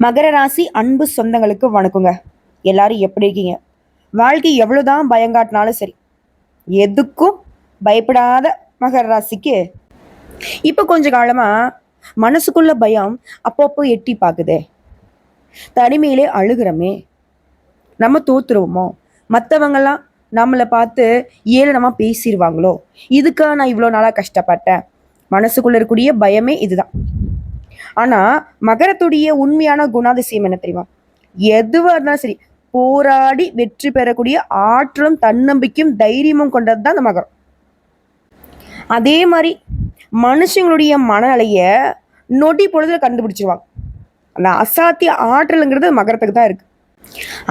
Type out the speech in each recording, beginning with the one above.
மகர ராசி அன்பு சொந்தங்களுக்கு வணக்கங்க. எல்லாரும் எப்படி இருக்கீங்க? வாழ்க்கை எவ்வளவுதான் பயங்காட்டினாலும் சரி, எதுக்கும் பயப்படாத மகர ராசிக்கு இப்ப கொஞ்ச காலமா மனசுக்குள்ள பயம் அப்பப்போ எட்டி பாக்குதே. தனிமையிலே அழுகிறமே, நம்ம தோத்துருவோமோ, மற்றவங்கெல்லாம் நம்மளை பார்த்து ஏளனமா பேசிடுவாங்களோ, இதுக்கா நான் இவ்வளோ நாளா கஷ்டப்பட்டேன். மனசுக்குள்ள இருக்கக்கூடிய பயமே இதுதான். ஆனா மகரத்துடைய உண்மையான குணாதிசயம் என்ன தெரியுமா? எதுவா இருந்தாலும் சரி, போராடி வெற்றி பெறக்கூடிய ஆற்றலும் தன்னம்பிக்கையும் தைரியமும் கொண்டது தான் இந்த மகரம். அதே மாதிரி மனுஷங்களுடைய மனநிலைய நொடி பொழுதுல கண்டுபிடிச்சிருவாங்க. அந்த அசாத்திய ஆற்றலுங்கிறது மகரத்துக்கு தான் இருக்கு.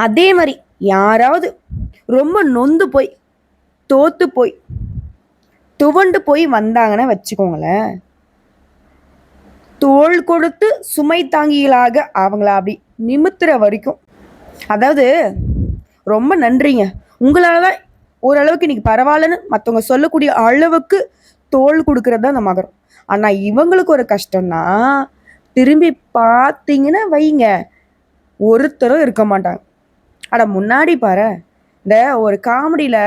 அதே மாதிரி யாராவது ரொம்ப நொந்து போய், தோத்து போய், துவண்டு போய் வந்தாங்கன்னா வச்சுக்கோங்களேன், தோள் கொடுத்து சுமை தாங்கிகளாக அவங்கள அப்படி நிமித்துற வரைக்கும், அதாவது ரொம்ப நன்றிங்க, உங்களால தான் ஓரளவுக்கு இன்னைக்கு பரவாயில்லன்னு மற்றவங்க சொல்லக்கூடிய அளவுக்கு தோள் கொடுக்கறது தான் அந்த மகரம். ஆனா இவங்களுக்கு ஒரு கஷ்டம்னா, திரும்பி பார்த்தீங்கன்னா வைங்க, ஒருத்தரும் இருக்க மாட்டாங்க. அட முன்னாடி பாரு, இந்த ஒரு காமெடியில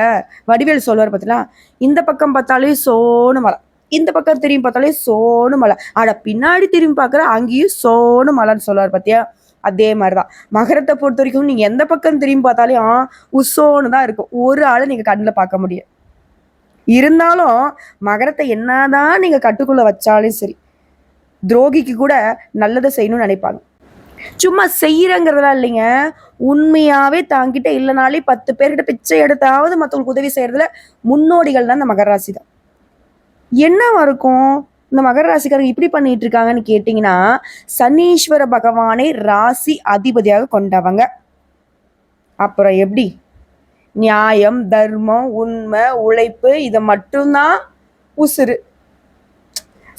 வடிவேல் சொல்லுவார் பார்த்தீங்களா, இந்த பக்கம் பார்த்தாலே சோனு மலை, இந்த பக்கம் திரும்பி பார்த்தாலே சோனு மலை, அட பின்னாடி திரும்பி பார்க்குற அங்கேயும் சோனு மலைன்னு சொல்லுவார் பார்த்தியா. அதே மாதிரிதான் மகரத்தை பொறுத்த வரைக்கும் நீங்க எந்த பக்கம் திரும்பி பார்த்தாலும் உசோன்னு தான் இருக்கும். ஒரு ஆளை நீங்க கண்ணில் பார்க்க முடியும். இருந்தாலும் மகரத்தை என்னதான் நீங்க கட்டுக்குள்ள வச்சாலும் சரி, துரோகிக்கு கூட நல்லதை செய்யணும்னு நினைப்பாங்க. சும்மா செய்யறங்கிறதெல்லாம் இல்லைங்க, உண்மையாவே தாங்கிட்ட இல்லைனாலே 10 பேர்கிட்ட பிச்சை எடுத்தாவது மற்றவங்களுக்கு உதவி செய்யறதுல முன்னோடிகள் தான் இந்த மகர ராசி தான். என்னவா இருக்கும் இந்த மகர ராசிக்காரங்க இப்படி பண்ணிட்டு இருக்காங்கன்னு கேட்டீங்கன்னா, சனீஸ்வர பகவானை ராசி அதிபதியாக கொண்டவங்க. அப்புறம் எப்படி நியாயம், தர்மம், உண்மை, உழைப்பு இதை மட்டும்தான் உசுறு.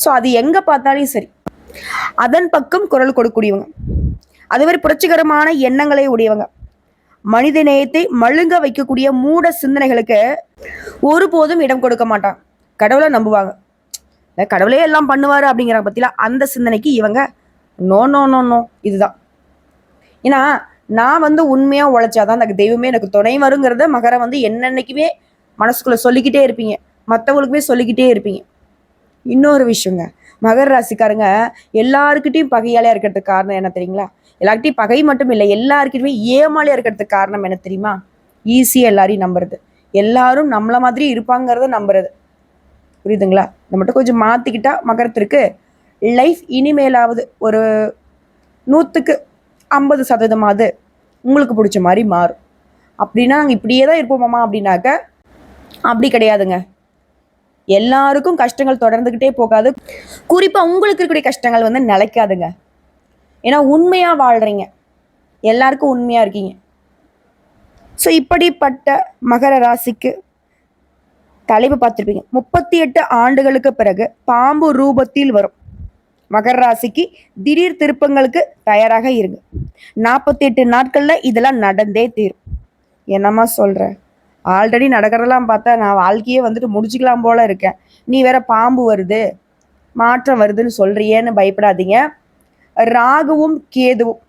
ஸோ அது எங்க பார்த்தாலும் சரி அதன் பக்கம் குரல் கொடுக்கக்கூடியவங்க. அதே மாதிரி புரட்சிகரமான எண்ணங்களை உடையவங்க. மனித நேயத்தை மழுங்க வைக்கக்கூடிய மூட சிந்தனைகளுக்கு ஒருபோதும் இடம் கொடுக்க மாட்டாங்க. கடவுளை நம்புவாங்க, கடவுளே எல்லாம் பண்ணுவாரு அப்படிங்கிறாங்க பத்தில, அந்த சிந்தனைக்கு இவங்க நோ நோ நோ நோ இதுதான். ஏன்னா நான் உண்மையா உழைச்சாதான் அந்த தெய்வமே எனக்கு துணை வருங்கிறத மகரம் என்னன்னைக்குமே மனசுக்குள்ள சொல்லிக்கிட்டே இருப்பீங்க, மற்றவங்களுக்குமே சொல்லிக்கிட்டே இருப்பீங்க. இன்னொரு விஷயங்க, மகர ராசிக்காரங்க எல்லாருக்கிட்டையும் பகையாளியா இருக்கிறதுக்கு காரணம் என்ன தெரியுங்களா? எல்லார்கிட்டையும் பகை மட்டும் இல்லை, எல்லாருக்கிட்டையுமே ஏமாளியா இருக்கிறதுக்கு காரணம் என்ன தெரியுமா? ஈஸியா எல்லாரையும் நம்புறது, எல்லாரும் நம்மள மாதிரி இருப்பாங்கிறத நம்புறது. புரியுதுங்களா? இதை மட்டும் கொஞ்சம் மாத்திக்கிட்டா மகரத்திற்கு லைஃப் இனிமேலாவது ஒரு 100% உங்களுக்கு பிடிச்ச மாதிரி மாறும். அப்படின்னா நாங்கள் இப்படியே தான் இருப்போமாமா அப்படின்னாக்க அப்படி கிடையாதுங்க. எல்லாருக்கும் கஷ்டங்கள் தொடர்ந்துகிட்டே போகாது. குறிப்பா உங்களுக்கு இருக்கக்கூடிய கஷ்டங்கள் நிலைக்காதுங்க. ஏன்னா உண்மையா வாழ்றீங்க, எல்லாருக்கும் உண்மையா இருக்கீங்க. ஸோ இப்படிப்பட்ட மகர ராசிக்கு தலைப்பு பார்த்துருப்பீங்க. 38 ஆண்டுகளுக்கு பிறகு பாம்பு ரூபத்தில் வரும் மகர ராசிக்கு திடீர் திருப்பங்களுக்கு தயாராக இருங்க. 48 நாட்கள்ல இதெல்லாம் நடந்தே தீரும். என்னம்மா சொல்ற? ஆல்ரெடி நடக்கிறதெல்லாம் பார்த்தா நான் வாழ்க்கையே முடிச்சுக்கலாம் போல இருக்கேன், நீ வேற பாம்பு வருது, மாற்றம் வருதுன்னு சொல்றியேன்னு பயப்படாதீங்க. ராகுவும் கேதுவும்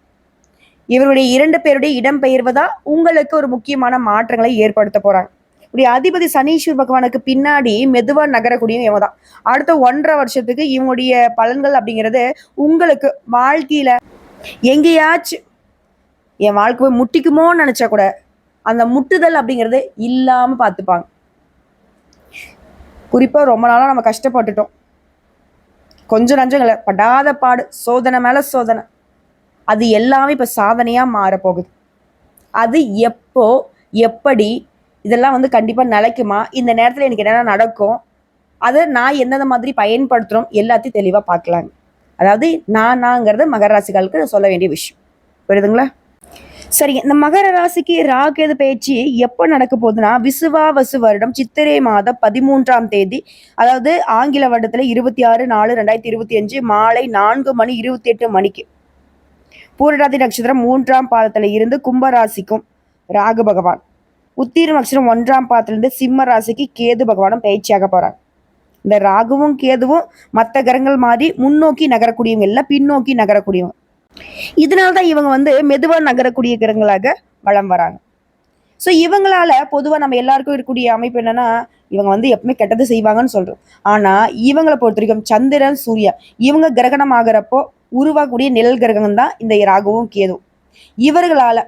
இவருடைய 2 பேருடைய இடம்பெயர்வதா உங்களுக்கு ஒரு முக்கியமான மாற்றங்களை ஏற்படுத்த போறாங்க. இப்படி அதிபதி சனீஸ்வர் பகவானுக்கு பின்னாடி மெதுவா நகரக்கூடிய இவங்க தான். அடுத்த 1.5 வருஷத்துக்கு இவங்களுடைய பலன்கள் அப்படிங்கிறது உங்களுக்கு வாழ்க்கையில எங்கேயாச்சும் என் வாழ்க்கை முட்டிக்குமோன்னு நினைச்சா கூட அந்த முட்டுதல் அப்படிங்கிறது இல்லாம பார்த்துப்பாங்க. குறிப்பா ரொம்ப நாளா நம்ம கஷ்டப்பட்டுட்டோம், கொஞ்சம் நஞ்சங்களை படாத பாடு, சோதனை மேல சோதனை, அது எல்லாமே இப்ப சாதனையா மாறப்போகுது. அது எப்போ, எப்படி, இதெல்லாம் கண்டிப்பா நிலைக்குமா, இந்த நேரத்துல எனக்கு என்னென்ன நடக்கும், அதை நான் எந்தெந்த மாதிரி பயன்படுத்துறோம் எல்லாத்தையும் தெளிவா பார்க்கலாங்க. அதாவது நாங்கிறது மகர ராசிகளுக்கு சொல்ல வேண்டிய விஷயம். புரியுதுங்களா? சரிங்க. இந்த மகர ராசிக்கு ராகேது பயிற்சி எப்போ நடக்க போகுதுன்னா, விசுவாவசு வருடம் சித்திரை மாதம் 13ஆம் தேதி, அதாவது ஆங்கில வருடத்துல 26/4/2025 மாலை 4:28 பூரட்டாதி நட்சத்திரம் 3ஆம் பாதத்துல இருந்து கும்பராசிக்கும் ராகு பகவான், உத்திர நட்சத்திரம் 1ஆம் பாதத்திலிருந்து சிம்ம ராசிக்கு கேது பகவானும் பயிற்சியாக போறாங்க. இந்த ராகுவும் கேதுவும் மற்ற கிரகங்கள் மாதிரி முன்னோக்கி நகரக்கூடியவங்க இல்லை, பின்னோக்கி நகரக்கூடியவங்க. இதனால தான் இவங்க வந்து மெதுவா நகரக்கூடிய கிரகங்களாக வலம் வராங்க. ஸோ இவங்களால பொதுவா நம்ம எல்லாருக்கும் இருக்கக்கூடிய அமைப்பு என்னன்னா, இவங்க வந்து எப்பவுமே கெட்டது செய்வாங்கன்னு சொல்றோம். ஆனா இவங்கள பொறுத்தவரைக்கும் சந்திரன், சூர்யா இவங்க கிரகணம் ஆகுறப்போ உருவாகக்கூடிய நிழல் கிரகம் தான் இந்த ராகுவும், கேதுவும். இவர்களால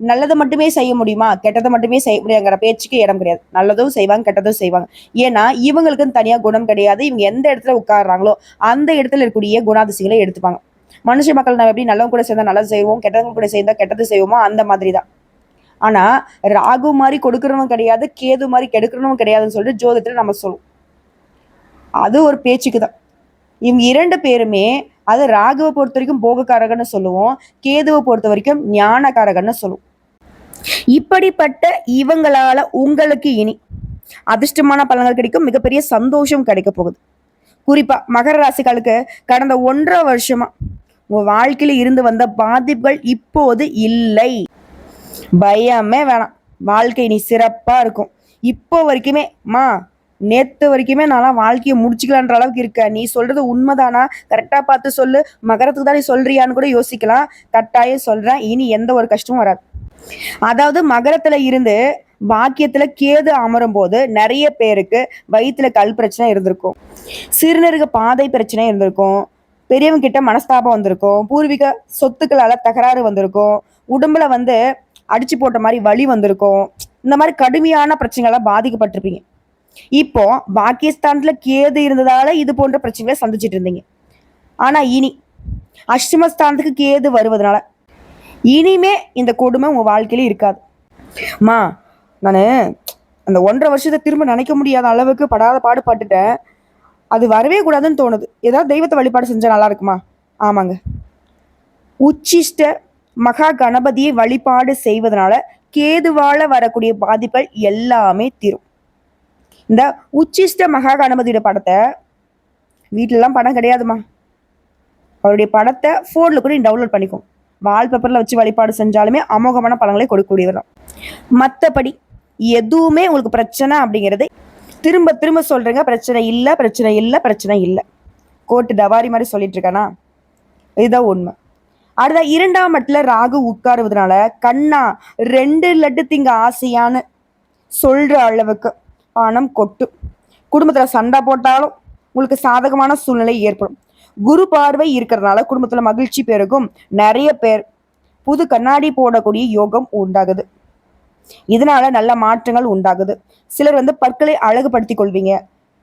நல்லது மட்டுமே செய்ய முடியுமா? கெட்டதை மட்டுமே செய்ய முடியாங்கிற பேச்சுக்கு இடம் கிடையாது. நல்லதும் செய்வாங்க, கெட்டதும் செய்வாங்க. ஏன்னா இவங்களுக்குன்னு தனியா குணம் கிடையாது. இவங்க எந்த இடத்துல உட்கார்றாங்களோ அந்த இடத்துல இருக்கக்கூடிய குணாதிசயங்களை எடுத்துப்பாங்க. மனுஷ மக்கள் நம்ம எப்படி நல்லவங்க கூட சேர்ந்தா நல்லது செய்வோம், கெட்டவங்க கூட சேர்ந்தா கெட்டது செய்வோமோ அந்த மாதிரி தான். ஆனா ராகு மாதிரி கொடுக்கறவன் கிடையாது, கேது மாதிரி கெடுக்கிறவன் கிடையாதுன்னு சொல்லிட்டு ஜோதிடத்துல நம்ம சொல்லுவோம். அது ஒரு பேச்சுக்கு தான். இவங்க 2 பேருமே, அது ராகுவை பொறுத்த வரைக்கும் போகக்காரகன்னு சொல்லுவோம், கேதுவை பொறுத்த வரைக்கும் ஞானகாரகன்னு சொல்லுவோம். இப்படிப்பட்ட இவங்களால உங்களுக்கு இனி அதிர்ஷ்டமான பலன்கள் கிடைக்கும், மிகப்பெரிய சந்தோஷம் கிடைக்க போகுது. குறிப்பா மகர ராசிகளுக்கு கடந்த 1.5 வருஷமா உங்க வாழ்க்கையில இருந்து வந்த பாதிப்புகள் இப்போது இல்லை. பயமே வேணாம். வாழ்க்கை நீ சிறப்பா இருக்கும். இப்போ வரைக்குமே நேத்து வரைக்குமே நான்லாம் வாழ்க்கையை முடிச்சுக்கலான்ற அளவுக்கு இருக்க. நீ சொல்றது உண்மைதானா? கரெக்டா பார்த்து சொல்லு. மகரத்துக்கு தான் நீ சொல்றியான்னு கூட யோசிக்கலாம். கட்டாயம் சொல்றேன். இனி எந்த ஒரு கஷ்டமும் வராது. அதாவது மகரத்துல இருந்து பாக்கியத்துல கேது அமரும் போது நிறைய பேருக்கு வயிற்றுல கல் பிரச்சனை இருந்திருக்கும், சிறுநீரக பாதை பிரச்சனை இருந்திருக்கும், பெரியவங்க கிட்ட மனஸ்தாபம் வந்திருக்கும், பூர்வீக சொத்துக்களால தகராறு வந்திருக்கும், உடம்புல வந்து அடிச்சு போட்ட மாதிரி வலி வந்திருக்கும். இந்த மாதிரி கடுமையான பிரச்சனைகள்லாம் பாதிக்கப்பட்டிருப்பீங்க. இப்போ பாகிஸ்தான்ல கேது இருந்ததால இது போன்ற பிரச்சனைகளை சந்திச்சுட்டு இருந்தீங்க. ஆனா இனி அஷ்டமஸ்தானத்துக்கு கேது வருவதனால இனிமே இந்த கொடுமை உங்க வாழ்க்கையில இருக்காது. நான் அந்த 1.5 வருஷத்தை திரும்ப நினைக்க முடியாத அளவுக்கு படாத பாடுபட்டுட்டேன். அது வரவே கூடாதுன்னு தோணுது. ஏதாவது தெய்வத்தை வழிபாடு செஞ்சா நல்லா இருக்குமா? ஆமாங்க. உச்சிஷ்ட மகா கணபதியை வழிபாடு செய்வதனால கேதுவால வரக்கூடிய பாதிப்புகள் எல்லாமே தீரும். இந்த உச்சிஷ்ட மகா கணபதியோட படத்தை வீட்டிலலாம் படம் கிடையாதுமா, அவருடைய படத்தை ஃபோனில் கூட நீ டவுன்லோட் பண்ணிக்கும். வால்பேப்பரில் வச்சு வழிபாடு செஞ்சாலுமே அமோகமான பலன்களை கொடுக்கக்கூடியவர் தான். மற்றபடி எதுவுமே உங்களுக்கு பிரச்சனை அப்படிங்கிறது திரும்ப திரும்ப சொல்றேங்க, பிரச்சனை இல்லை, பிரச்சனை இல்லை, பிரச்சனை இல்லை. கோர்ட்டு டவாரி மாதிரி சொல்லிட்டு இருக்கானா? இதுதான் உண்மை. அடுத்த 2ஆம் இடத்துல ராகு உட்காருவதனால கண்ணா 2 லட்டு திங்க ஆசையான்னு சொல்ற அளவுக்கு பணம் கொட்டும். குடும்பத்துல சண்டை போட்டாலும் உங்களுக்கு சாதகமான சூழ்நிலை ஏற்படும். குரு பார்வை இருக்கிறதுனால குடும்பத்துல மகிழ்ச்சி பெருகும். நிறைய பேர் புது கண்ணாடி போடக்கூடிய யோகம் உண்டாகுது. இதனால நல்ல மாற்றங்கள் உண்டாகுது. சிலர் வந்து பற்களை அழகுபடுத்திக் கொள்வீங்க.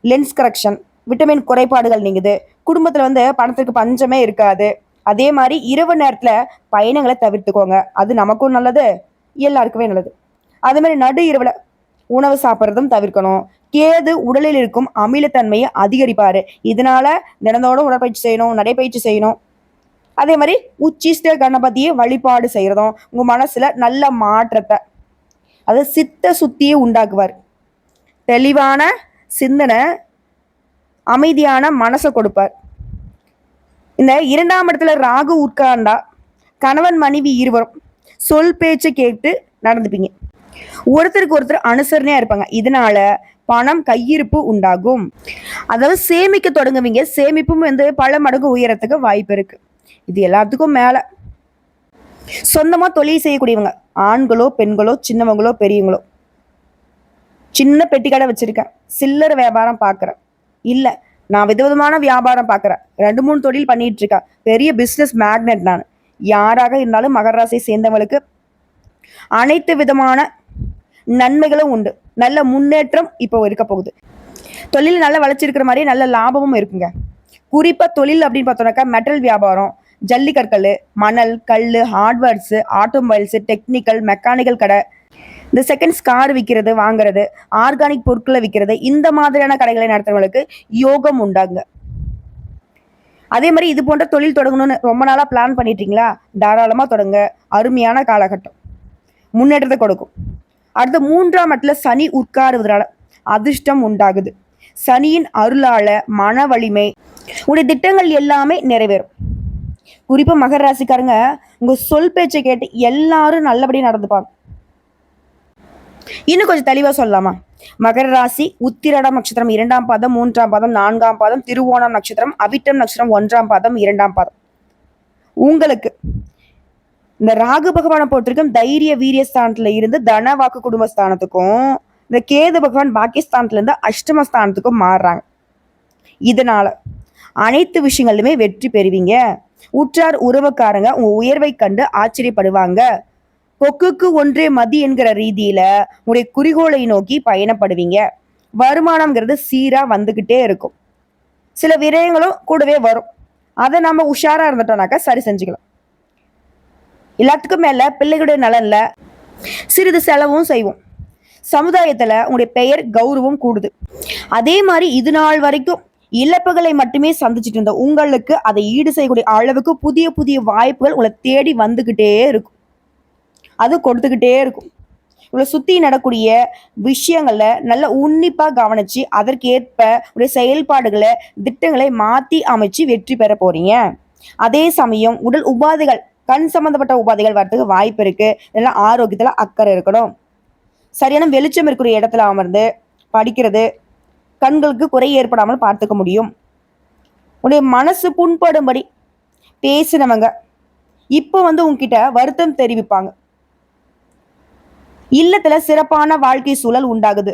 லென்ஸ் கரெக்ஷன், விட்டமின் குறைபாடுகள் நீங்குது. குடும்பத்துல வந்து பணத்திற்கு பஞ்சமே இருக்காது. அதே மாதிரி இரவு நேரத்துல பயணங்களை தவிர்த்துக்கோங்க. அது நமக்கும் நல்லது, எல்லாருக்குமே நல்லது. அதே மாதிரி நடு இரவுல உணவு சாப்பிட்றதும் தவிர்க்கணும். கேது உடலில் இருக்கும் அமிலத்தன்மையை அதிகரிப்பாரு. இதனால தினந்தோட உடற்பயிற்சி செய்யணும், நடைப்பயிற்சி செய்யணும். அதே மாதிரி உச்சிஷ்ட கணபதியை வழிபாடு செய்யறதும் உங்க மனசுல நல்ல மாற்றத்தை, அது சித்த சுத்தியை உண்டாக்குவார். தெளிவான சிந்தனை, அமைதியான மனசை கொடுப்பார். இந்த 2ஆம் இடத்துல ராகு உட்கார்ந்தா கணவன் மனைவி இருவரும் சொல் பேச்சு கேட்டு நடந்துப்பீங்க. ஒருத்தருக்கு ஒருத்தர் அனுசரணையா இருப்பாங்க. இதனால பணம் கையிருப்பு உண்டாகும். அதாவது சேமிக்க தொடங்குவீங்க. சேமிப்பும் வந்து பல மடங்கு உயரத்துக்கு வாய்ப்பு இருக்கு. இது எல்லாத்துக்கும் மேல சொந்தமா தொழில் செய்யக்கூடியவங்க, ஆண்களோ பெண்களோ, சின்னவங்களோ பெரியவங்களோ, சின்ன பெட்டி கடை வச்சிருக்கேன், சில்லறை வியாபாரம் பார்க்குறேன், இல்ல நான் விதவிதமான வியாபாரம் பார்க்குறேன், 2-3 தொழில் பண்ணிட்டு இருக்கேன், பெரிய பிஸ்னஸ் மேக்னெட் நான், யாராக இருந்தாலும் மகர ராசியை சேர்ந்தவங்களுக்கு அனைத்து விதமான நன்மைகளும் உண்டு. நல்ல முன்னேற்றம் இப்போ இருக்க போகுது. தொழில் நல்ல வளர்ச்சி இருக்கிற மாதிரி நல்ல லாபமும் இருக்குங்க. குறிப்பா தொழில் அப்படின்னு பார்த்தோம்னாக்கா மெட்டல் வியாபாரம், ஜல்லிக்கற்கள், மணல், கல், ஹார்ட்வேர்ஸ், ஆட்டோமொபைல்ஸ், டெக்னிக்கல், மெக்கானிக்கல் கடை, இந்த செகண்ட்ஸ் கார் விற்கிறது வாங்குறது, ஆர்கானிக் பொருட்களை விற்கிறது, இந்த மாதிரியான கடைகளை நடத்துறவங்களுக்கு யோகம் உண்டாங்க. அதே மாதிரி இது போன்ற தொழில் தொடங்கணும்னு ரொம்ப நாளா பிளான் பண்ணிட்டீங்களா? தாராளமா தொடங்க. அருமையான காலகட்டம், முன்னேற்றத்தை கொடுக்கும். அடுத்த 3ஆம் இடத்துல சனி உட்காருவதனால அதிர்ஷ்டம் உண்டாகுது. சனியின் அருளால மன வலிமை, உங்களுடைய திட்டங்கள் எல்லாமே நிறைவேறும். குறிப்பா மகர ராசிக்காரங்க உங்க சொல் பேச்சை கேட்டு எல்லாரும் நல்லபடியா நடந்துப்பாங்க. இன்னும் கொஞ்சம் தெளிவா சொல்லலாமா? மகர ராசி உத்திரடம் நட்சத்திரம் 2ஆம் பாதம், 3ஆம் பாதம், 4ஆம் பாதம், திருவோணம் நட்சத்திரம், அவிட்டம் நட்சத்திரம் 1ஆம் பாதம், 2ஆம் பாதம், உங்களுக்கு இந்த ராகு பகவானை பொறுத்திருக்கும் தைரிய வீரிய ஸ்தானத்துல இருந்து தன வாக்கு குடும்பஸ்தானத்துக்கும், இந்த கேது பகவான் பாக்கியஸ்தானத்துல இருந்து அஷ்டமஸ்தானத்துக்கும் மாறுறாங்க. இதனால அனைத்து விஷயங்களுமே வெற்றி பெறுவீங்க. உற்றார் உறவுக்காரங்க உங்க உயர்வை கண்டு ஆச்சரியப்படுவாங்க. கொக்குக்கு ஒன்றே மதி என்கிற ரீதியில உங்களுடைய குறிக்கோளை நோக்கி பயணப்படுவீங்க. வருமானம்ங்கிறது சீரா வந்துகிட்டே இருக்கும். சில விரயங்களும் கூடவே வரும். அதை நம்ம உஷாரா இருந்துட்டோம்னாக்கா சரி செஞ்சுக்கலாம். எல்லாத்துக்கும் மேல பிள்ளைகளுடைய நலன்ல சிறிது செலவும் செய்வோம். சமுதாயத்துல உங்களுடைய பெயர் கௌரவம் கூடுது. அதே மாதிரி இது நாள் வரைக்கும் இழப்புகளை மட்டுமே சந்திச்சுட்டு இருந்த உங்களுக்கு அதை ஈடு செய்யக்கூடிய அளவுக்கு புதிய புதிய வாய்ப்புகள் உங்களை தேடி வந்துகிட்டே இருக்கும். அது கொடுத்துக்கிட்டே இருக்கும். உங்களை சுத்தி நடக்கூடிய விஷயங்களை நல்ல உன்னிப்பா கவனிச்சு அதற்கேற்ப உடைய செயல்பாடுகளை திட்டங்களை மாத்தி அமைச்சு வெற்றி பெற போறீங்க. அதே சமயம் உடல் உபாதைகள், கண் சம்பந்தப்பட்ட உபாதைகள் வரதுக்கு வாய்ப்பு இருக்கு. இதெல்லாம் ஆரோக்கியத்துல அக்கறை இருக்கணும். சரியான வெளிச்சம் இருக்கிற இடத்துல அமர்ந்து படிக்கிறது, கண்களுக்கு குறை ஏற்படாமல் பார்த்துக்க முடியும். உடைய மனசு புண்படும்படி பேசினவங்க இப்போ உங்ககிட்ட வருத்தம் தெரிவிப்பாங்க. இல்லத்துல சிறப்பான வாழ்க்கை சூழல் உண்டாகுது.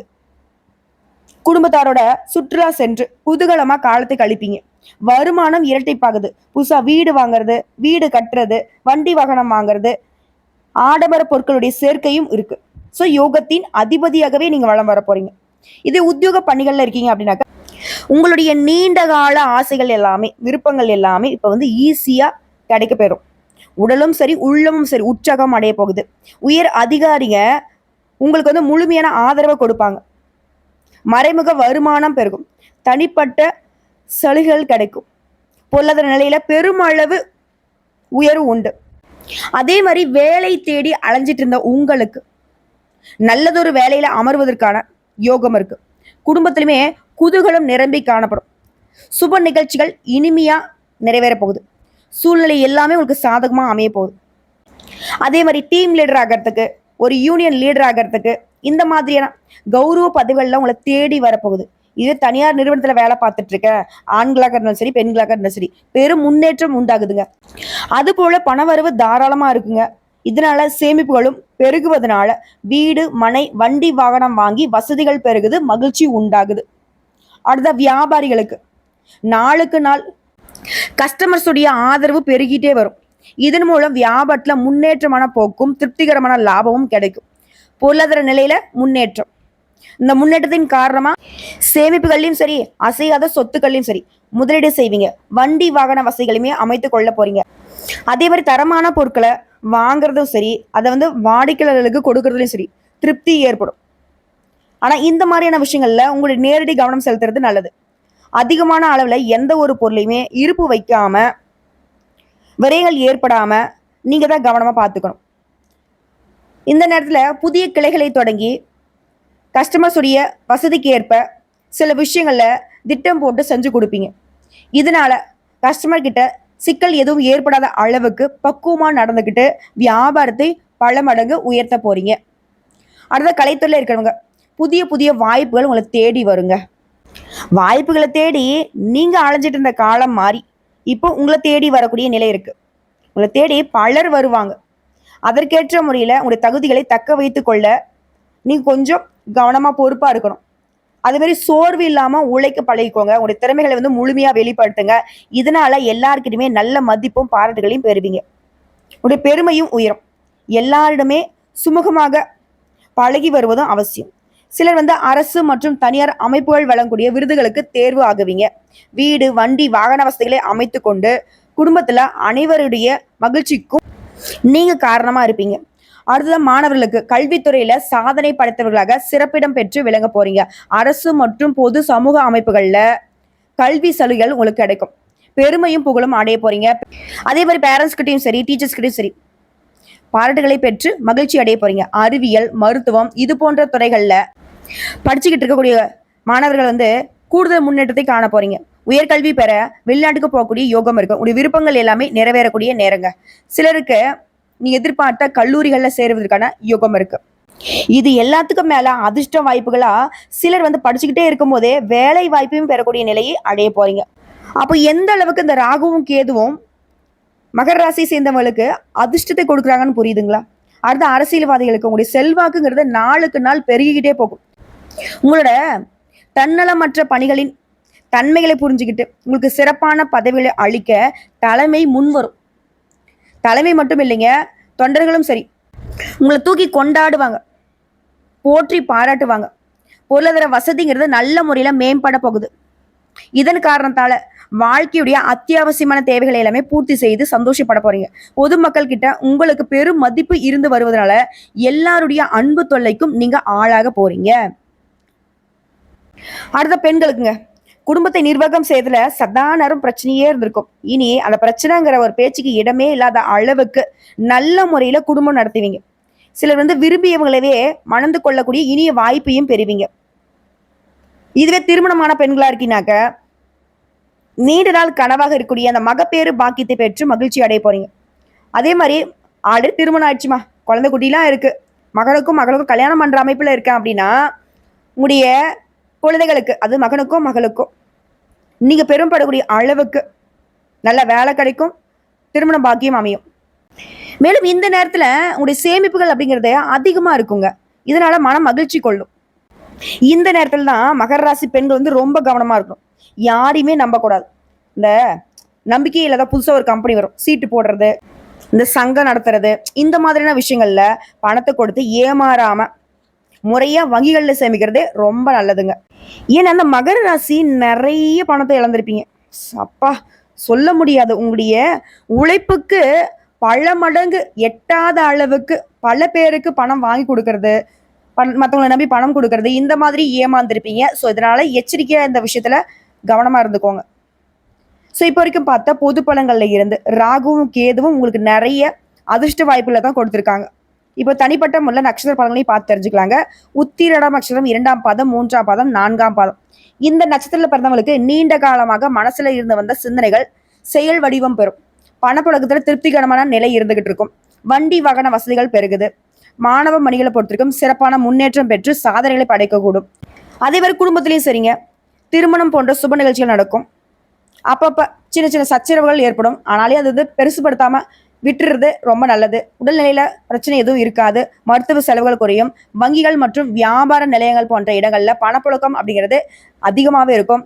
குடும்பத்தாரோட சுற்றுலா சென்று குதூகலமா காலத்தை கழிப்பீங்க. வருமானம் இரட்டைப்பாகுது. புதுசா வீடு வாங்குறது, வீடு கட்டுறது, வண்டி வாகனம் வாங்குறது, ஆடம்பர பொருட்களுடைய சேர்க்கையும் இருக்கு. ஸோ யோகத்தின் அதிபதியாகவே நீங்க வளம் வர போறீங்க. இது உத்தியோக பணிகள்ல இருக்கீங்க அப்படின்னாக்கா உங்களுடைய நீண்ட கால ஆசைகள் எல்லாமே, விருப்பங்கள் எல்லாமே இப்ப ஈஸியா கிடைக்க பெறும். உடலும் சரி உள்ளமும் சரி உற்சாகம் அடைய போகுது. உயர் அதிகாரிங்க உங்களுக்கு முழுமையான ஆதரவை கொடுப்பாங்க. மறைமுக வருமானம் பெருகும். தனிப்பட்ட சலுகைகள் கிடைக்கும். பொருளாதார நிலையில பெருமளவு உயர்வு உண்டு. அதே மாதிரி வேலை தேடி அலைஞ்சிட்டு இருந்த உங்களுக்கு நல்லதொரு வேலையில அமர்வதற்கான யோகம் இருக்கு. குடும்பத்திலுமே குதூகலம் நிரம்பி காணப்படும். சுப நிகழ்ச்சிகள் இனிமையா நிறைவேற போகுது. சூழ்நிலை எல்லாமே உங்களுக்கு சாதகமா அமைய போகுது. அதே மாதிரி டீம் லீடர் ஆகிறதுக்கு, ஒரு யூனியன் லீடர் ஆகிறதுக்கு, இந்த மாதிரியான கௌரவ பதவிகள்லாம் உங்களை தேடி வரப்போகுது. இது தனியார் நிறுவனத்துல வேலை பார்த்துட்டு இருக்க ஆண்களாக இருந்தாலும் சரி, பெண்களாக இருந்தாலும் சரி, பெரும் முன்னேற்றம் உண்டாகுதுங்க. அது போல பணவரவு தாராளமா இருக்குங்க. இதனால சேமிப்புகளும் பெருகுவதனால வீடு, மனை, வண்டி, வாகனம் வாங்கி வசதிகள் பெருகுது, மகிழ்ச்சி உண்டாகுது. அடுத்த வியாபாரிகளுக்கு நாளுக்கு நாள் கஸ்டமர்ஸுடைய ஆதரவு பெருகிட்டே வரும். இதன் மூலம் வியாபாரத்துல முன்னேற்றமான போக்கும் திருப்திகரமான லாபமும் கிடைக்கும். பொருளாதார நிலையில முன்னேற்றம். இந்த முன்னேற்றத்தின் காரணமா சேமிப்புகள்லையும் சரி, அசையாத சொத்துக்கள்லையும் சரி முதலீடு செய்வீங்க. வண்டி வாகன வசதிகளையுமே அமைத்து கொள்ள போறீங்க. அதே மாதிரி தரமான பொருட்களை வாங்குறதும் சரி, அதை வாடிக்கையாளர்களுக்கு கொடுக்கறதுலையும் சரி திருப்தி ஏற்படும். ஆனா இந்த மாதிரியான விஷயங்கள்ல உங்களுடைய நேரடி கவனம் செலுத்துறது நல்லது. அதிகமான அளவுல எந்த ஒரு பொருளையுமே இருப்பு வைக்காம, விரைகள் ஏற்படாம நீங்க தான் கவனமா பார்த்துக்கணும். இந்த நேரத்துல புதிய கிளைகளை தொடங்கி கஸ்டமர்ஸ் உடைய வசதிக்கு ஏற்ப சில விஷயங்கள்ல திட்டம் போட்டு செஞ்சு கொடுப்பீங்க. இதனால கஸ்டமர் கிட்ட சிக்கல் எதுவும் ஏற்படாத அளவுக்கு பக்குவமா நடந்துக்கிட்டு வியாபாரத்தை பல மடங்கு உயர்த்த போறீங்க. அடுத்த கலைத்துறையில இருக்கிறவங்க புதிய புதிய வாய்ப்புகள் உங்களை தேடி வருங்க. வாய்ப்புகளை தேடி நீங்க அலைஞ்சிட்டு இருந்த காலம் மாறி இப்போ உங்களை தேடி வரக்கூடிய நிலை இருக்கு. உங்களை தேடி பலர் வருவாங்க. அதற்கேற்ற முறையில உங்களுடைய தகுதிகளை தக்க வைத்து கொள்ள நீங்க கொஞ்சம் கவனமா பொறுப்பா இருக்கணும். அது மாதிரி சோர்வு இல்லாம உழைக்க பழகிக்கோங்க. உங்களுடைய திறமைகளை முழுமையா வெளிப்படுத்துங்க. இதனால எல்லாருக்கிட்டுமே நல்ல மதிப்பும் பாராட்டுகளையும் பெறுவீங்க. உங்களுடைய பெருமையும் உயரும். எல்லாரிடமே சுமூகமாக பழகி வருவதும் அவசியம். சிலர் அரசு மற்றும் தனியார் அமைப்புகள் வழங்கக்கூடிய விருதுகளுக்கு தேர்வு ஆகுவீங்க. வீடு, வண்டி, வாகன வசதிகளை அமைத்து கொண்டு குடும்பத்துல அனைவருடைய மகிழ்ச்சிக்கும் நீங்க காரணமா இருப்பீங்க. அடுத்ததான் மாணவர்களுக்கு கல்வித்துறையில சாதனை படைத்தவர்களாக சிறப்பிடம் பெற்று விளங்க போறீங்க. அரசு மற்றும் பொது சமூக அமைப்புகள்ல கல்வி சலுகைகள் உங்களுக்கு கிடைக்கும். பெருமையும் புகழும் அடைய போறீங்க. அதே மாதிரி பேரண்ட்ஸ் கிட்டையும் சரி, டீச்சர்ஸ் கிட்டையும் சரி பாராட்டுகளை பெற்று மகிழ்ச்சி அடைய போறீங்க. அறிவியல், மருத்துவம் இது போன்ற துறைகள்ல படிச்சுக்கிட்டு இருக்கக்கூடிய மாணவர்கள் கூடுதல் முன்னேற்றத்தை காண போறீங்க. உயர்கல்வி பெற வெளிநாட்டுக்கு போகக்கூடிய யோகம் இருக்கு. உங்களுடைய விருப்பங்கள் எல்லாமே நிறைவேறக்கூடிய நேரங்க. சிலருக்கு நீ எதிர்பார்த்த கல்லூரிகள்ல சேருவதற்கான யோகம் இருக்கு. இது எல்லாத்துக்கும் மேல அதிர்ஷ்ட வாய்ப்புகளா சிலர் படிச்சுக்கிட்டே இருக்கும் போதே வேலை வாய்ப்பையும் பெறக்கூடிய நிலையை அடைய போறீங்க. அப்போ எந்த அளவுக்கு இந்த ராகுவும் கேதுவும் மகர ராசியை சேர்ந்தவங்களுக்கு அதிர்ஷ்டத்தை கொடுக்குறாங்கன்னு புரியுதுங்களா? அடுத்த அரசியல்வாதிகளுக்கு உங்களுடைய செல்வாக்குங்கிறது நாளுக்கு நாள் பெருகிக்கிட்டே போகும். உங்களோட தன்னலமற்ற பணிகளின் தன்மைகளை புரிஞ்சுக்கிட்டு உங்களுக்கு சிறப்பான பதவிகளை அளிக்க தலைமை முன் வரும். தலைமை மட்டும் இல்லைங்க, தொண்டர்களும் சரி உங்களை தூக்கி கொண்டாடுவாங்க, போற்றி பாராட்டுவாங்க. பொருளாதார வசதிங்கிறது நல்ல முறையில மேம்பட போகுது. இதன் காரணத்தால வாழ்க்கையுடைய அத்தியாவசியமான தேவைகளை எல்லாமே பூர்த்தி செய்து சந்தோஷப்பட போறீங்க. பொதுமக்கள் கிட்ட உங்களுக்கு பெரும் மதிப்பு இருந்து வருவதனால எல்லாருடைய அன்பு தொல்லைக்கும் நீங்க ஆளாக போறீங்க. அடுத்த பெண்களுக்குங்க, குடும்பத்தை நிர்வாகம் செய்யறதுல சதா நேரம் பிரச்சனையே இருந்திருக்கும். இனி அந்த பிரச்சனைங்கிற ஒரு பேச்சுக்கு இடமே இல்லாத அளவுக்கு நல்ல முறையில குடும்பம் நடத்துவீங்க. சிலர் விரும்பியவங்களவே மணந்து கொள்ளக்கூடிய இனிய வாய்ப்பையும் பெறுவீங்க. இதுவே திருமணமான பெண்களா இருக்கீங்கனாக்க நீண்ட நாள் கனவாக இருக்கக்கூடிய அந்த மகப்பேறு பாக்கியத்தை பெற்று மகிழ்ச்சி அடைய போறீங்க. அதே மாதிரி ஆடு திருமணம் ஆயிடுச்சுமா, குழந்தை குட்டிலாம் இருக்கு, மகனுக்கும் மகளுக்கும் கல்யாணம் பண்ற அமைப்புல இருக்கேன் அப்படின்னா உங்களுடைய குழந்தைகளுக்கு, அது மகனுக்கும் மகளுக்கும் நீங்க பெரும்படக்கூடிய அளவுக்கு நல்ல வேலை கிடைக்கும், திருமண பாக்கியம் அமையும். மேலும் இந்த நேரத்துல உங்களுடைய சேமிப்புகள் அப்படிங்கிறது அதிகமா இருக்குங்க. இதனால மனம் மகிழ்ச்சி கொள்ளும். இந்த நேரத்துல தான் மகர ராசி பெண்கள் ரொம்ப கவனமா இருக்கணும். யாரையுமே நம்பக்கூடாது. இந்த நம்பிக்கையில தான் புதுசா ஒரு கம்பெனி வரும், சீட்டு போடுறது, இந்த சங்கம் நடத்துறது, இந்த மாதிரியான விஷயங்கள்ல பணத்தை கொடுத்து ஏமாறாம முறையா வங்கிகள்ல சேமிக்கிறதே ரொம்ப நல்லதுங்க. ஏன்னா அந்த மகர ராசி நிறைய பணத்தை இழந்திருப்பீங்க. அப்பா, சொல்ல முடியாது. உங்களுடைய உழைப்புக்கு பல மடங்கு எட்டாத அளவுக்கு பல பேருக்கு பணம் வாங்கி கொடுக்கறது, மற்றவங்களை நம்பி பணம் கொடுக்கறது, இந்த மாதிரி ஏமாந்துருப்பீங்க. ஸோ இதனால எச்சரிக்கையா இந்த விஷயத்துல கவனமா இருந்துக்கோங்க. ஸோ இப்போ வரைக்கும் பார்த்தா பொது பலங்கள்ல இருந்து ராகுவும் கேதுவும் உங்களுக்கு நிறைய அதிர்ஷ்ட வாய்ப்புல தான் கொடுத்துருக்காங்க. இப்போ தனிப்பட்ட முறையில் நட்சத்திர பலன்களையும் பார்த்து தெரிஞ்சுக்கலாங்க. உத்திரடம் நட்சத்திரம் 2ஆம் பாதம், 3ஆம் பாதம், 4ஆம் பாதம். இந்த நட்சத்திரத்தில் பிறந்தவங்களுக்கு நீண்ட காலமாக மனசுல இருந்து வந்த சிந்தனைகள் செயல் வடிவம் பெறும். பணப்புழக்கத்துல திருப்திகரமான நிலை இருந்துகிட்டு இருக்கும். வண்டி வாகன வசதிகள் பெருகுது. மாணவ மணிகளை பொறுத்திருக்கும் சிறப்பான முன்னேற்றம் பெற்று சாதனைகளை படைக்கக்கூடும். அதே மாதிரி குடும்பத்திலையும் சரிங்க, திருமணம் போன்ற சுப நிகழ்ச்சிகள் நடக்கும். அப்பப்ப சின்ன சின்ன சச்சரவுகள் ஏற்படும். ஆனாலே அது பெருசுபடுத்தாம விட்டுறது ரொம்ப நல்லது. உடல்நிலையில பிரச்சனை எதுவும் இருக்காது. மருத்துவ செலவுகள் குறையும். வங்கிகள் மற்றும் வியாபார நிலையங்கள் போன்ற இடங்கள்ல பணப்புழக்கம் அப்படிங்கிறது அதிகமாகவே இருக்கும்.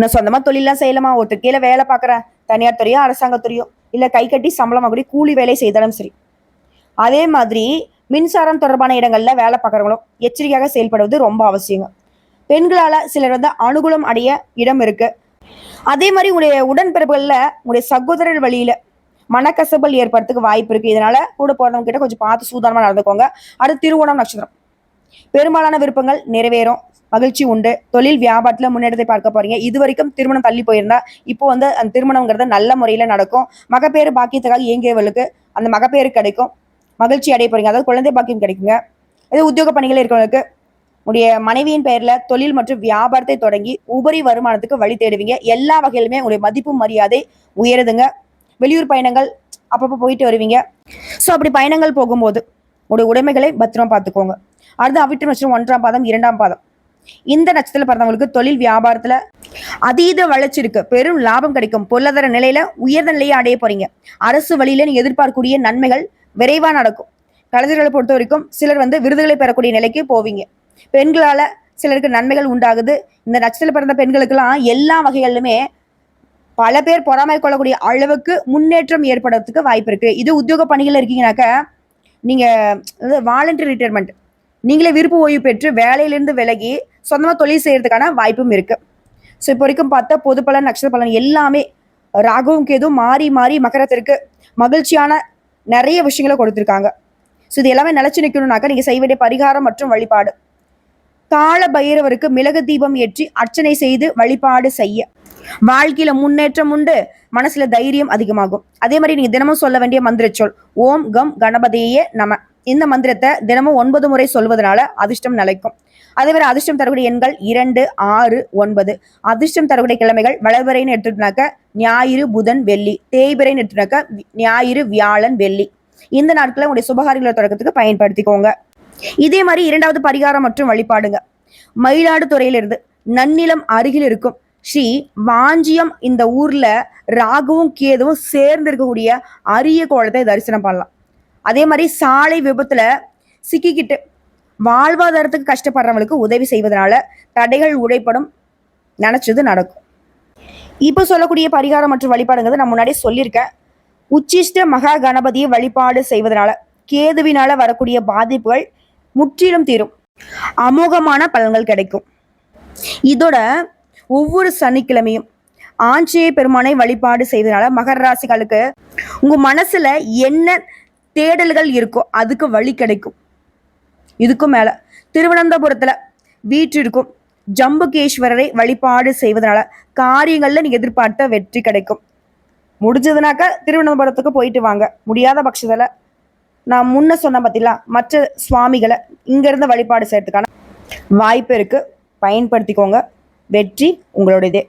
நான் சொந்தமா தொழிலாம் செய்யலாமா, ஒருத்தர் கீழே வேலை பார்க்குறேன், தனியார் துறையோ அரசாங்கத்துறையோ இல்லை கை கட்டி சம்பளமாக கூடி கூலி வேலை செய்தாலும் சரி. அதே மாதிரி மின்சாரம் தொடர்பான இடங்கள்ல வேலை பார்க்குறவங்களும் எச்சரிக்கையாக செயல்படுவது ரொம்ப அவசியங்க. பெண்களால சிலர் அனுகூலம் அடைய இடம் இருக்கு. அதே மாதிரி உங்களுடைய உடன்பிறப்புகள்ல உங்களுடைய சகோதரர் வழியில மனக்கசபல் ஏற்படுறதுக்கு வாய்ப்பு இருக்கு. இதனால கூட போறவங்க கிட்ட கொஞ்சம் பார்த்து சூதானமா நடந்துக்கோங்க. அடுத்து திருவோணம் நட்சத்திரம். பெரும்பாலான விருப்பங்கள் நிறைவேறும், மகிழ்ச்சி உண்டு. தொழில் வியாபாரத்துல முன்னேற்றத்தை பார்க்க போறீங்க. இது வரைக்கும் திருமணம் தள்ளி போயிருந்தா இப்போ அந்த திருமணம்ங்கிறது நல்ல முறையில நடக்கும். மகப்பேறு பாக்கியத்துக்காக இயங்கியவர்களுக்கு அந்த மகப்பேறு கிடைக்கும், மகிழ்ச்சி அடைய போறீங்க. அதாவது குழந்தை பாக்கியம் கிடைக்குங்க. இது உத்தியோக பணிகள் இருக்கிறவங்களுக்கு உடைய மனைவியின் பெயர்ல தொழில் மற்றும் வியாபாரத்தை தொடங்கி உபரி வருமானத்துக்கு வழி தேடுவீங்க. எல்லா வகையிலுமே உங்களுடைய மதிப்பு மரியாதை உயருதுங்க. வெளியூர் பயணங்கள் அப்பப்போ போயிட்டு வருவீங்க. ஸோ அப்படி பயணங்கள் போகும்போது உங்களுடைய உடைமைகளை பத்திரமா பார்த்துக்கோங்க. அடுத்து அவிட்ட நட்சத்திரம் 1ஆம் பாதம், 2ஆம் பாதம். இந்த நட்சத்திரத்தில் பிறந்தவங்களுக்கு தொழில் வியாபாரத்துல அதீத வளர்ச்சி இருக்கு, பெரும் லாபம் கிடைக்கும். பொருளாதார நிலையில உயர்ந்த நிலையை அடைய போறீங்க. அரசு வழியில நீங்க எதிர்பார்க்கக்கூடிய நன்மைகள் விரைவா நடக்கும். கலைஞர்களை பொறுத்த வரைக்கும் சிலர் விருதுகளை பெறக்கூடிய நிலைக்கு போவீங்க. பெண்களால சிலருக்கு நன்மைகள் உண்டாகுது. இந்த நட்சத்திரத்தில் பிறந்த பெண்களுக்கெல்லாம் எல்லா வகைகளிலுமே பல பேர் பொறாமை கொள்ளக்கூடிய அளவுக்கு முன்னேற்றம் ஏற்படுறதுக்கு வாய்ப்பு இருக்கு. இது உத்தியோக பணிகள் இருக்கீங்கன்னாக்க நீங்க வாலண்டரி ரிட்டையர்மெண்ட், நீங்களே விருப்ப ஓய்வு பெற்று வேலையிலிருந்து விலகி சொந்தமா தொழில் செய்யறதுக்கான வாய்ப்பும் இருக்கு. ஸோ இப்போ வரைக்கும் பார்த்தா பொது பலன் நட்சத்திர பலன் எல்லாமே ராகுவும் கேதுவும் மாறி மாறி மகரத்திற்கு மகிழ்ச்சியான நிறைய விஷயங்களை கொடுத்துருக்காங்க. ஸோ இது எல்லாமே நிலைச்சு நிற்கணும்னாக்க நீங்க செய்ய வேண்டிய பரிகாரம் மற்றும் வழிபாடு, கால பைரவருக்கு மிளகு தீபம் ஏற்றி அர்ச்சனை செய்து வழிபாடு செய்ய வாழ்க்கையில முன்னேற்றம் உண்டு, மனசுல தைரியம் அதிகமாகும். அதே மாதிரி நீங்க தினமும் சொல்ல வேண்டிய மந்திர சொல் ஓம் கம் கணபதியே நம. இந்த மந்திரத்தை தினமும் 9 முறை சொல்வதனால அதிர்ஷ்டம் நிலைக்கும். அதே மாதிரி அதிர்ஷ்டம் தரக்கூடிய எண்கள் 2, 6, 9. அதிர்ஷ்டம் தரக்கூடிய கிழமைகள் வளர்பிறைன்னு எடுத்துட்டாக்க ஞாயிறு, புதன், வெள்ளி. தேய்பிறைன்னு எடுத்துட்டாக்க ஞாயிறு, வியாழன், வெள்ளி. இந்த நாட்களை உங்களுடைய சுபகாரியங்களை தொடக்கத்துக்கு பயன்படுத்திக்கோங்க. இதே மாதிரி 2வது பரிகாரம் மற்றும் வழிபாடுங்க. மயிலாடுதுறையிலிருந்து நன்னிலம் அருகில் இருக்கும் ஸ்ரீ வாஞ்சியம் இந்த ஊர்ல ராகுவும் கேதுவும் சேர்ந்து இருக்கக்கூடிய அரிய கோலத்தை தரிசனம் பண்ணலாம். அதே மாதிரி சாலை விபத்துல சிக்கிக்கிட்டு வாழ்வாதாரத்துக்கு கஷ்டப்படுறவங்களுக்கு உதவி செய்வதனால தடைகள் உடைப்படும், நினைச்சது நடக்கும். இப்போ சொல்லக்கூடிய பரிகாரம் மற்றும் வழிபாடுங்கிறது நான் முன்னாடி சொல்லியிருக்கேன். உச்சிஷ்ட மகா கணபதியை வழிபாடு செய்வதனால கேதுவினால வரக்கூடிய பாதிப்புகள் முற்றிலும் தீரும், அமோகமான பலன்கள் கிடைக்கும். இதோட ஒவ்வொரு சனிக்கிழமையும் ஆஞ்சநேய பெருமானை வழிபாடு செய்வதனால மகர ராசிகளுக்கு உங்க மனசுல என்ன தேடல்கள் இருக்கோ அதுக்கு வழி கிடைக்கும். இதுக்கும் மேல திருவனந்தபுரத்துல வீற்றிருக்கும் ஜம்புகேஸ்வரரை வழிபாடு செய்வதனால காரியங்கள்ல நீங்க எதிர்பார்த்த வெற்றி கிடைக்கும். முடிஞ்சதுனாக்கா திருவனந்தபுரத்துக்கு போயிட்டு வாங்க. முடியாத பட்சத்துல நான் முன்ன சொன்ன பார்த்தீங்களா மற்ற சுவாமிகளை இங்கிருந்து வழிபாடு செய்யறதுக்கான வாய்ப்பு இருக்கு, பயன்படுத்திக்கோங்க. வெற்றி உங்களுடையதே.